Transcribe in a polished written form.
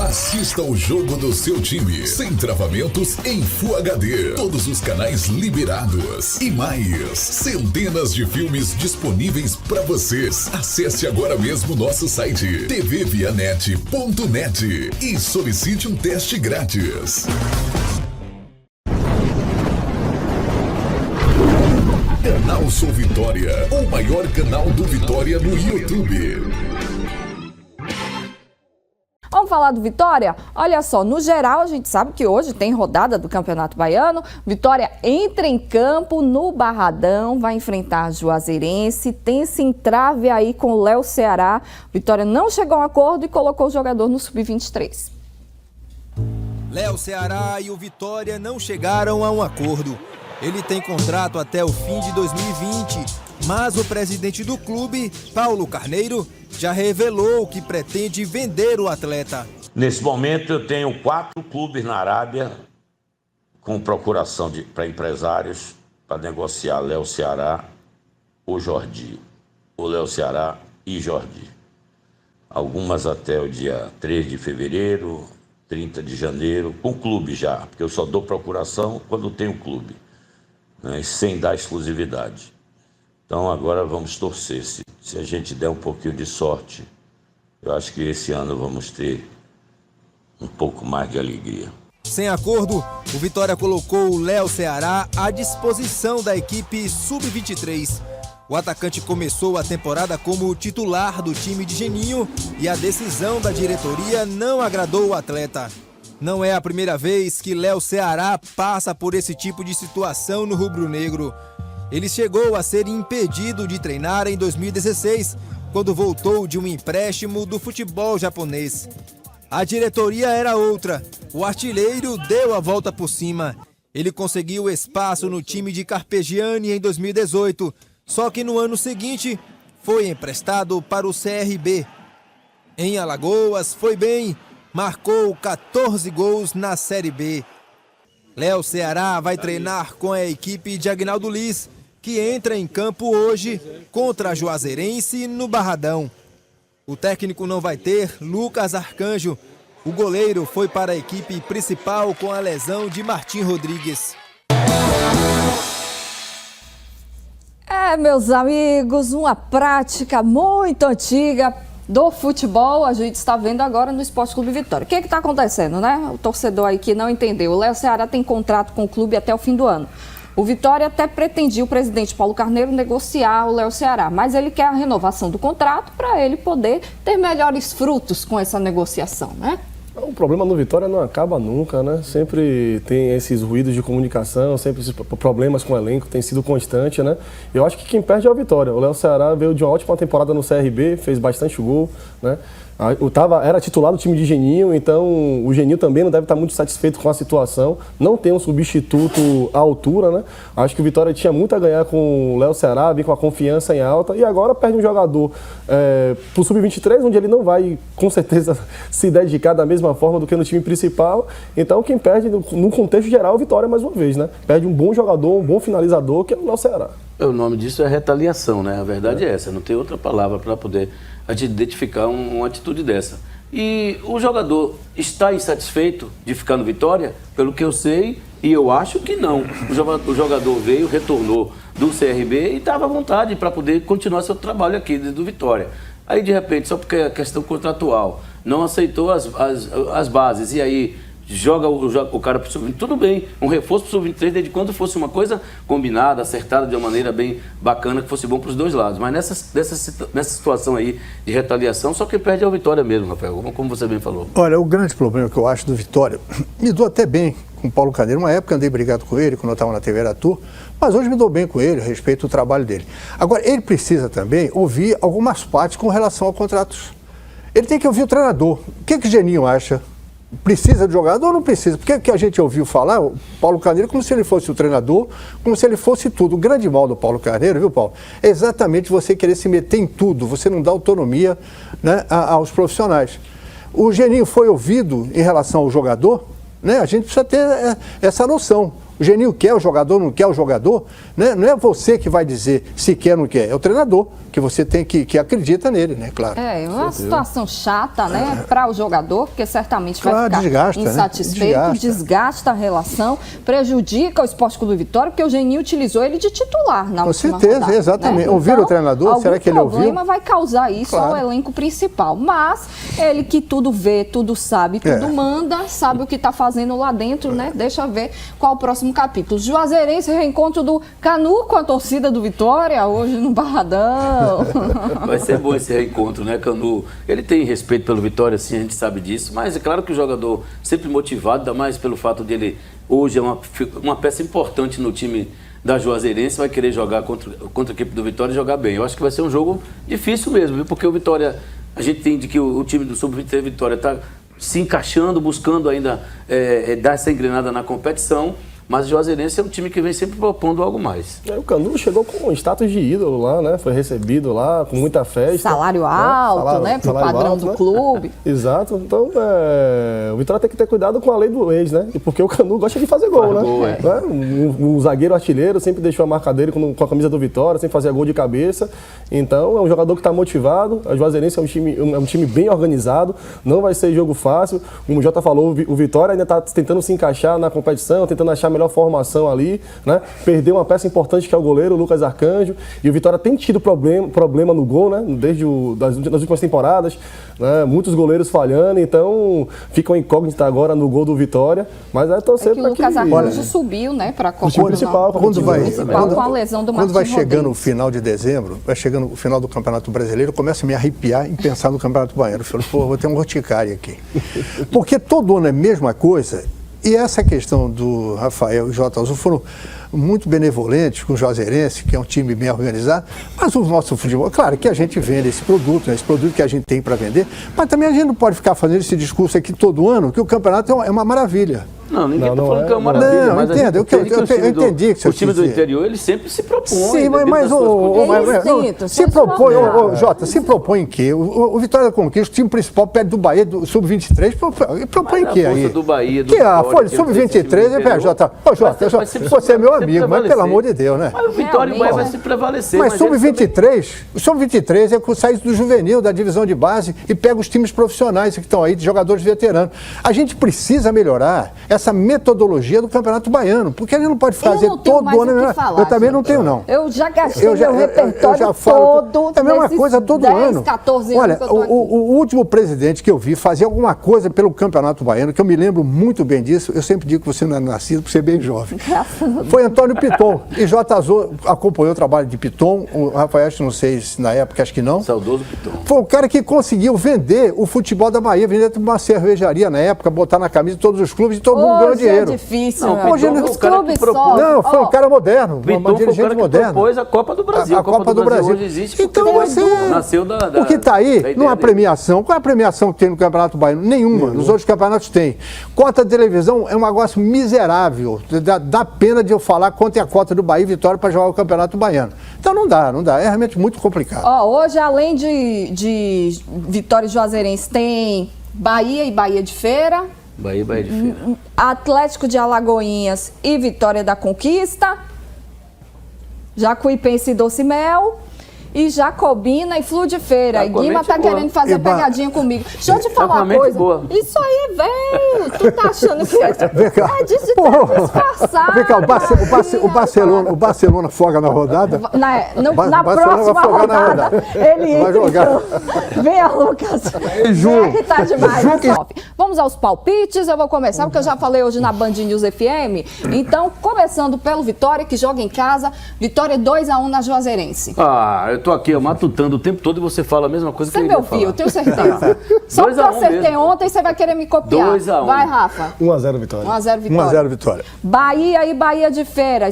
Assista o jogo do seu time, sem travamentos, em Full HD. Todos os canais liberados. E mais, centenas de filmes disponíveis para vocês. Acesse agora mesmo nosso site tvvianet.net e solicite um teste grátis. Canal Sou Vitória, o maior canal do Vitória no YouTube. Vamos falar do Vitória? Olha só, no geral a gente sabe que hoje tem rodada do Campeonato Baiano. Vitória entra em campo no Barradão, vai enfrentar a Juazeirense, tem esse entrave aí com o Léo Ceará. Vitória não chegou a um acordo e colocou o jogador no Sub-23. Léo Ceará e o Vitória não chegaram a um acordo. Ele tem contrato até o fim de 2020, mas o presidente do clube, Paulo Carneiro, já revelou que pretende vender o atleta. Nesse momento eu tenho 4 clubes na Arábia com procuração para empresários para negociar Léo Ceará ou Jordi. O Léo Ceará e Jordi. Algumas até o dia 3 de fevereiro, 30 de janeiro, com clube já, porque eu só dou procuração quando tenho clube, né, sem dar exclusividade. Então agora vamos torcer, se a gente der um pouquinho de sorte, eu acho que esse ano vamos ter um pouco mais de alegria. Sem acordo, o Vitória colocou o Léo Ceará à disposição da equipe Sub-23. O atacante começou a temporada como titular do time de Geninho e a decisão da diretoria não agradou o atleta. Não é a primeira vez que Léo Ceará passa por esse tipo de situação no rubro-negro. Ele chegou a ser impedido de treinar em 2016, quando voltou de um empréstimo do futebol japonês. A diretoria era outra. O artilheiro deu a volta por cima. Ele conseguiu espaço no time de Carpegiani em 2018, só que no ano seguinte foi emprestado para o CRB. Em Alagoas foi bem, marcou 14 gols na Série B. Léo Ceará vai treinar com a equipe de Agnaldo Liz, que entra em campo hoje contra a Juazeirense no Barradão. O técnico não vai ter Lucas Arcanjo. O goleiro foi para a equipe principal com a lesão de Martim Rodrigues. Meus amigos, uma prática muito antiga do futebol, a gente está vendo agora no Esporte Clube Vitória. O que está acontecendo, né? O torcedor aí que não entendeu. O Léo Ceará tem contrato com o clube até o fim do ano. O Vitória até pretendia, o presidente Paulo Carneiro, negociar o Léo Ceará, mas ele quer a renovação do contrato para ele poder ter melhores frutos com essa negociação, né? O problema no Vitória não acaba nunca, né? Sempre tem esses ruídos de comunicação, sempre esses problemas com o elenco, tem sido constante, né? Eu acho que quem perde é o Vitória. O Léo Ceará veio de uma ótima temporada no CRB, fez bastante gol, né? Era titular do time de Geninho, então o Geninho também não deve estar muito satisfeito com a situação. Não tem um substituto à altura, né? Acho que o Vitória tinha muito a ganhar com o Léo Ceará, vem com a confiança em alta, e agora perde um jogador pro Sub-23, onde ele não vai, com certeza, se dedicar da mesma forma do que no time principal. Então quem perde, no contexto geral, é o Vitória mais uma vez, né? Perde um bom jogador, um bom finalizador, que é o Léo Ceará. O nome disso é retaliação, né? A verdade é essa, não tem outra palavra para poder a gente identificar uma atitude dessa. E o jogador está insatisfeito de ficar no Vitória? Pelo que eu sei, e eu acho que não. O jogador veio, retornou do CRB e estava à vontade para poder continuar seu trabalho aqui do Vitória. Aí, de repente, só porque é questão contratual, não aceitou as bases, e aí joga o cara para o Sub-23, tudo bem, um reforço para o Sub-23 desde quando fosse uma coisa combinada, acertada de uma maneira bem bacana, que fosse bom para os dois lados. Mas nessa situação aí de retaliação, só quem perde é o Vitória mesmo, Rafael, como você bem falou. Olha, o grande problema que eu acho do Vitória, me dou até bem com o Paulo Carneiro, uma época andei brigado com ele, quando eu estava na TV Aratu, mas hoje me dou bem com ele, respeito o trabalho dele. Agora, ele precisa também ouvir algumas partes com relação a contratos. Ele tem que ouvir o treinador. O que o Geninho acha? Precisa de jogador ou não precisa? Porque o que a gente ouviu falar, o Paulo Carneiro, como se ele fosse o treinador, como se ele fosse tudo. O grande mal do Paulo Carneiro, viu, Paulo? É exatamente você querer se meter em tudo, você não dá autonomia, né, aos profissionais. O Geninho foi ouvido em relação ao jogador, né? A gente precisa ter essa noção. O Geninho quer o jogador, não quer o jogador, né? Não é você que vai dizer se quer ou não quer, é o treinador, que você tem que acredita nele, né? Claro. É uma situação chata, né, para o jogador, porque certamente Claro, vai ficar desgasta, insatisfeito, né? desgasta a relação, prejudica o Esporte Clube Vitória, porque o Geninho utilizou ele de titular na última Com certeza, rodada, exatamente. Né? Ouviram o treinador? Será que ele ouviu? Algum problema vai causar isso ao elenco principal, mas ele que tudo vê, tudo sabe, tudo manda, sabe o que está fazendo lá dentro, né? Deixa ver qual o próximo capítulo. Juazeirense, reencontro do Canu com a torcida do Vitória, hoje no Barradão. Vai ser bom esse reencontro, né, Canu? Ele tem respeito pelo Vitória, sim, a gente sabe disso, mas é claro que o jogador sempre motivado, ainda mais pelo fato de ele hoje é uma peça importante no time da Juazeirense, vai querer jogar contra a equipe do Vitória e jogar bem. Eu acho que vai ser um jogo difícil mesmo, viu? Porque o Vitória, a gente entende que o time do Sub-23 Vitória está se encaixando, buscando ainda dar essa engrenada na competição. Mas o Juazeirense é um time que vem sempre propondo algo mais. O Canu chegou com status de ídolo lá, né? Foi recebido lá com muita festa. Salário alto, né? Pro padrão alto, do clube. Exato. Então, o Vitória tem que ter cuidado com a lei do ex, né? Porque o Canu gosta de fazer gol, né? Um zagueiro artilheiro sempre deixou a marca dele com a camisa do Vitória, sempre fazia gol de cabeça. Então, é um jogador que está motivado. A Juazeirense é um time bem organizado. Não vai ser jogo fácil. Como o Jota falou, o Vitória ainda está tentando se encaixar na competição, tentando achar a melhor formação ali, né? Perdeu uma peça importante que é o goleiro, o Lucas Arcanjo, e o Vitória tem tido problema no gol, né? Desde das últimas temporadas, né? Muitos goleiros falhando, então fica uma incógnita agora no gol do Vitória, mas é torcer para que... o Lucas Arcanjo subiu, né? Para a Copa principal, com a lesão do Martim Quando vai chegando Rodrigues. o final de dezembro, vai chegando o final do Campeonato Brasileiro, eu começo a me arrepiar em pensar no Campeonato Baiano. Eu falo, pô, vou ter um urticária aqui. Porque todo ano é a mesma coisa. E essa questão do Rafael e Jota Azul foram muito benevolentes com o Juazeirense, que é um time bem organizado, mas o nosso futebol, claro que a gente vende esse produto, né, esse produto que a gente tem para vender, mas também a gente não pode ficar fazendo esse discurso aqui todo ano, que o campeonato é uma maravilha. Não, ninguém está falando que é uma maravilha, não, mas entendo, eu entendi que você o time do interior, ele sempre se propõe. Sim, se propõe, Jota, se propõe em quê? O Vitória da Conquista, o time principal pede do Bahia, do Sub-23, propõe em quê aí? Do Bahia, do que a folha Sub-23, Jota, você é meu amigo, mas pelo amor de Deus, né? Mas o Vitória e o Bahia vai se prevalecer. Mas Sub-23 é que sai do juvenil, da divisão de base e pega os times profissionais que estão aí, de jogadores veteranos. A gente precisa melhorar essa metodologia do Campeonato Baiano, porque ele não pode fazer todo ano. Eu também não tenho, não. Eu já gastei meu repertório todo. É a mesma coisa todo 10, ano. 14 anos. Olha, o último presidente que eu vi fazer alguma coisa pelo Campeonato Baiano, que eu me lembro muito bem disso, eu sempre digo que você não é nascido por ser bem jovem. Foi Antônio Piton. E Jota Azul acompanhou o trabalho de Piton. O Rafael, não sei se na época, acho que não. Saudoso Piton. Foi o cara que conseguiu vender o futebol da Bahia, vender uma cervejaria na época, botar na camisa de todos os clubes e todo mundo ganhou dinheiro. É difícil. Não, hoje Piton foi o cara que propôs. Não, foi um cara moderno, uma dirigente moderna. Propôs a Copa do Brasil. A Copa do Brasil hoje existe então você nasceu o que está aí, numa premiação, qual é a premiação que tem no Campeonato Baiano? Nenhuma. Nos outros campeonatos tem. Cota de televisão é um negócio miserável. Dá pena de eu falar quanto é a cota do Bahia e Vitória para jogar o Campeonato Baiano. Então não dá. É realmente muito complicado. Hoje, além de Vitória e Juazeirense, tem Bahia e Bahia de Feira. Bahia de Feira. Atlético de Alagoinhas e Vitória da Conquista. Jacuipense e Doce Mel. E Jacobina e Flu de Feira. E Guima tá querendo fazer pegadinha comigo. Deixa eu te falar uma coisa. Boa. Isso aí é velho. Tu tá achando que é disso disfarçar. Vem cá, o Barcelona folga na rodada? Na próxima rodada, ele entra em campo. Venha, Lucas. Que tá demais. Vamos aos palpites. Eu vou começar, porque eu já falei hoje na Band News FM. Então, começando pelo Vitória, que joga em casa. Vitória 2-1 na Juazeirense. Eu tô aqui, matutando o tempo todo e você fala a mesma coisa que eu ia falar. Você me ouviu, eu tenho certeza. Só porque eu acertei ontem, você vai querer me copiar. 2-1. Vai, Rafa. 1-0 Vitória. 1-0 Vitória. 1-0 Vitória. Bahia e Bahia de Feira.